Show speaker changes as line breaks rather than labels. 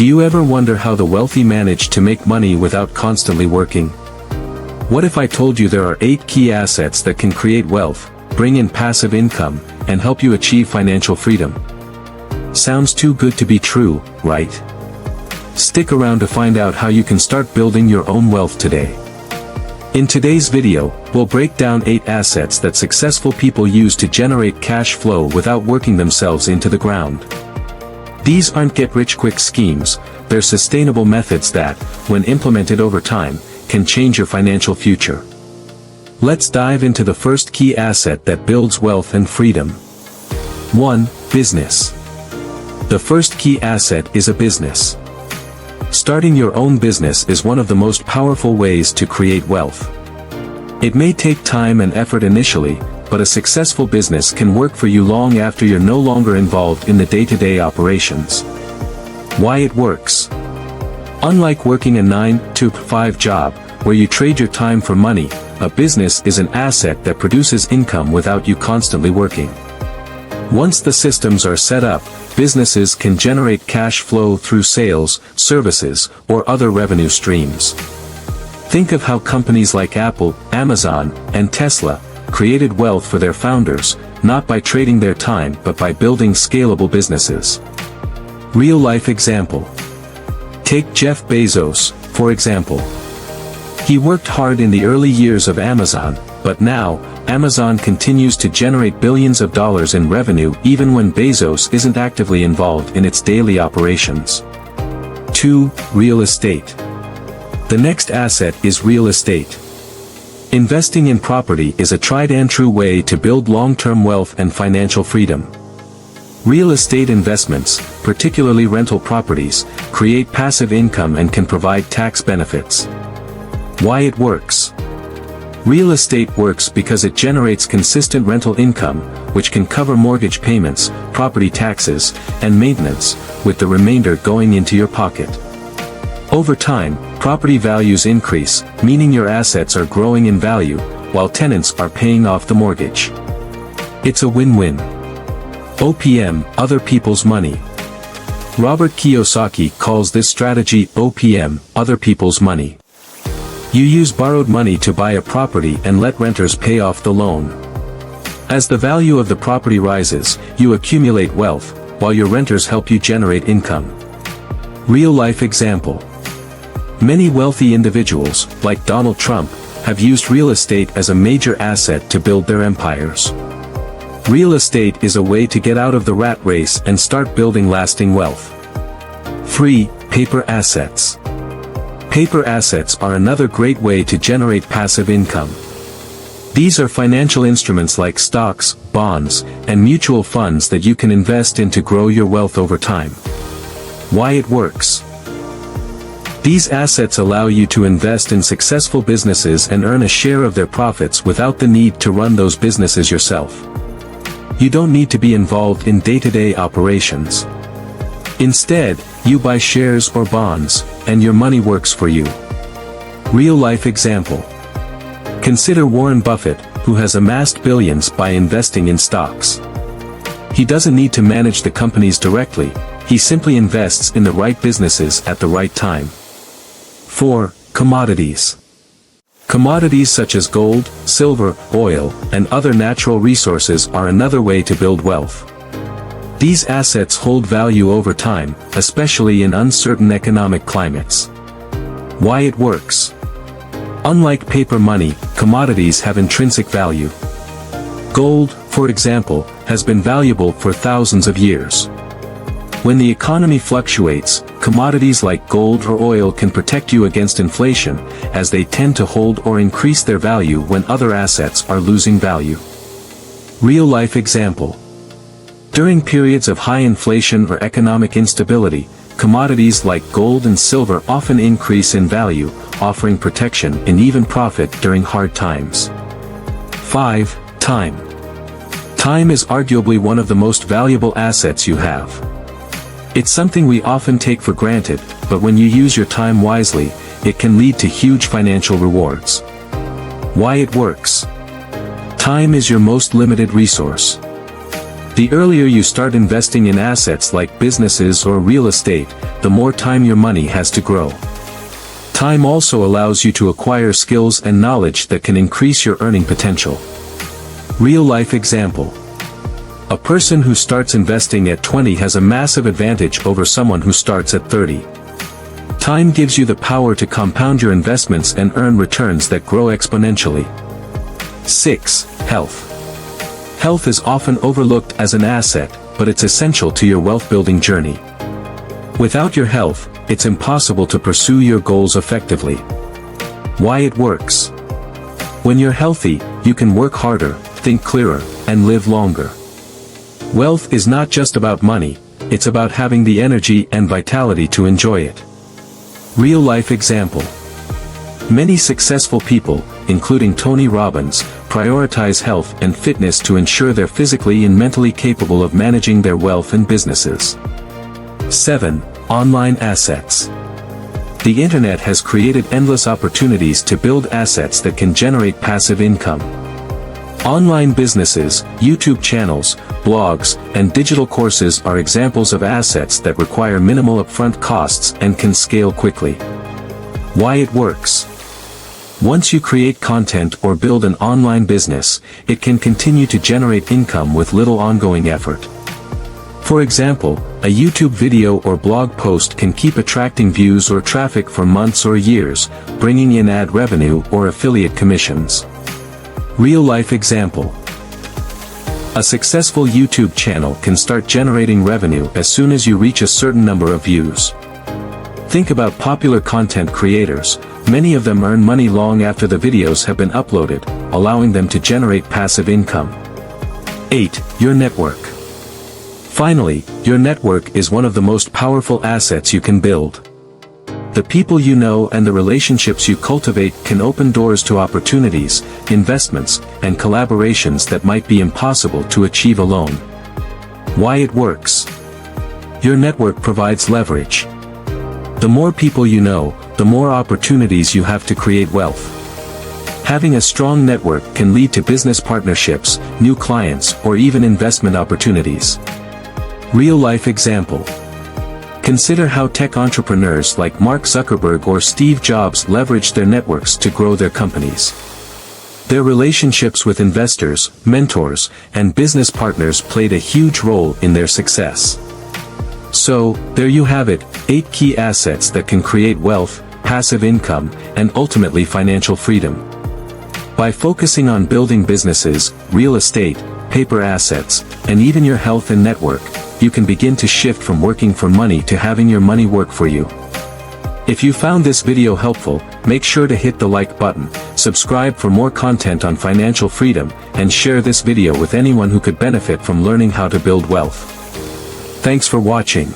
Do you ever wonder how the wealthy manage to make money without constantly working? What if I told you there are 8 key assets that can create wealth, bring in passive income, and help you achieve financial freedom? Sounds too good to be true, right? Stick around to find out how you can start building your own wealth today. In today's video, we'll break down 8 assets that successful people use to generate cash flow without working themselves into the ground. These aren't get-rich-quick schemes, they're sustainable methods that, when implemented over time, can change your financial future. Let's dive into the first key asset that builds wealth and freedom. 1. Business. The first key asset is a business. Starting your own business is one of the most powerful ways to create wealth. It may take time and effort initially, but a successful business can work for you long after you're no longer involved in the day-to-day operations. Why it works. Unlike working a 9-to-5 job, where you trade your time for money, a business is an asset that produces income without you constantly working. Once the systems are set up, businesses can generate cash flow through sales, services, or other revenue streams. Think of how companies like Apple, Amazon, and Tesla created wealth for their founders, not by trading their time but by building scalable businesses. Real-life example. Take Jeff Bezos, for example. He worked hard in the early years of Amazon, but now, Amazon continues to generate billions of dollars in revenue even when Bezos isn't actively involved in its daily operations. 2. Real estate. The next asset is real estate. Investing in property is a tried-and-true way to build long-term wealth and financial freedom. Real estate investments, particularly rental properties, create passive income and can provide tax benefits. Why it works. Real estate works because it generates consistent rental income, which can cover mortgage payments, property taxes, and maintenance, with the remainder going into your pocket. Over time, property values increase, meaning your assets are growing in value, while tenants are paying off the mortgage. It's a win-win. OPM, other people's money. Robert Kiyosaki calls this strategy OPM, other people's money. You use borrowed money to buy a property and let renters pay off the loan. As the value of the property rises, you accumulate wealth, while your renters help you generate income. Real-life example. Many wealthy individuals, like Donald Trump, have used real estate as a major asset to build their empires. Real estate is a way to get out of the rat race and start building lasting wealth. 3. Paper assets. Paper assets are another great way to generate passive income. These are financial instruments like stocks, bonds, and mutual funds that you can invest in to grow your wealth over time. Why it works. These assets allow you to invest in successful businesses and earn a share of their profits without the need to run those businesses yourself. You don't need to be involved in day-to-day operations. Instead, you buy shares or bonds, and your money works for you. Real-life example. Consider Warren Buffett, who has amassed billions by investing in stocks. He doesn't need to manage the companies directly, he simply invests in the right businesses at the right time. 4. Commodities. Commodities such as gold, silver, oil, and other natural resources are another way to build wealth. These assets hold value over time, especially in uncertain economic climates. Why it works. Unlike paper money, commodities have intrinsic value. Gold, for example, has been valuable for thousands of years. When the economy fluctuates, commodities like gold or oil can protect you against inflation, as they tend to hold or increase their value when other assets are losing value. Real-life example. During periods of high inflation or economic instability, commodities like gold and silver often increase in value, offering protection and even profit during hard times. 5. Time. Time is arguably one of the most valuable assets you have. It's something we often take for granted, but when you use your time wisely, it can lead to huge financial rewards. Why it works. Time is your most limited resource. The earlier you start investing in assets like businesses or real estate, the more time your money has to grow. Time also allows you to acquire skills and knowledge that can increase your earning potential. Real-life example. A person who starts investing at 20 has a massive advantage over someone who starts at 30. Time gives you the power to compound your investments and earn returns that grow exponentially. 6. Health. Health is often overlooked as an asset, but it's essential to your wealth-building journey. Without your health, it's impossible to pursue your goals effectively. Why it works. When you're healthy, you can work harder, think clearer, and live longer. Wealth is not just about money, it's about having the energy and vitality to enjoy it. Real-life example. Many successful people, including Tony Robbins, prioritize health and fitness to ensure they're physically and mentally capable of managing their wealth and businesses. 7. Online assets. The internet has created endless opportunities to build assets that can generate passive income. Online businesses, YouTube channels, blogs, and digital courses are examples of assets that require minimal upfront costs and can scale quickly. Why it works. Once you create content or build an online business, it can continue to generate income with little ongoing effort. For example, a YouTube video or blog post can keep attracting views or traffic for months or years, bringing in ad revenue or affiliate commissions. Real-life example. A successful YouTube channel can start generating revenue as soon as you reach a certain number of views. Think about popular content creators, many of them earn money long after the videos have been uploaded, allowing them to generate passive income. 8. Your network. Finally, your network is one of the most powerful assets you can build. The people you know and the relationships you cultivate can open doors to opportunities, investments, and collaborations that might be impossible to achieve alone. Why it works. Your network provides leverage. The more people you know, the more opportunities you have to create wealth. Having a strong network can lead to business partnerships, new clients, or even investment opportunities. Real-life example. Consider how tech entrepreneurs like Mark Zuckerberg or Steve Jobs leveraged their networks to grow their companies. Their relationships with investors, mentors, and business partners played a huge role in their success. So, there you have it, 8 key assets that can create wealth, passive income, and ultimately financial freedom. By focusing on building businesses, real estate, paper assets, and even your health and network, you can begin to shift from working for money to having your money work for you. If you found this video helpful, make sure to hit the like button, subscribe for more content on financial freedom, and share this video with anyone who could benefit from learning how to build wealth. Thanks for watching.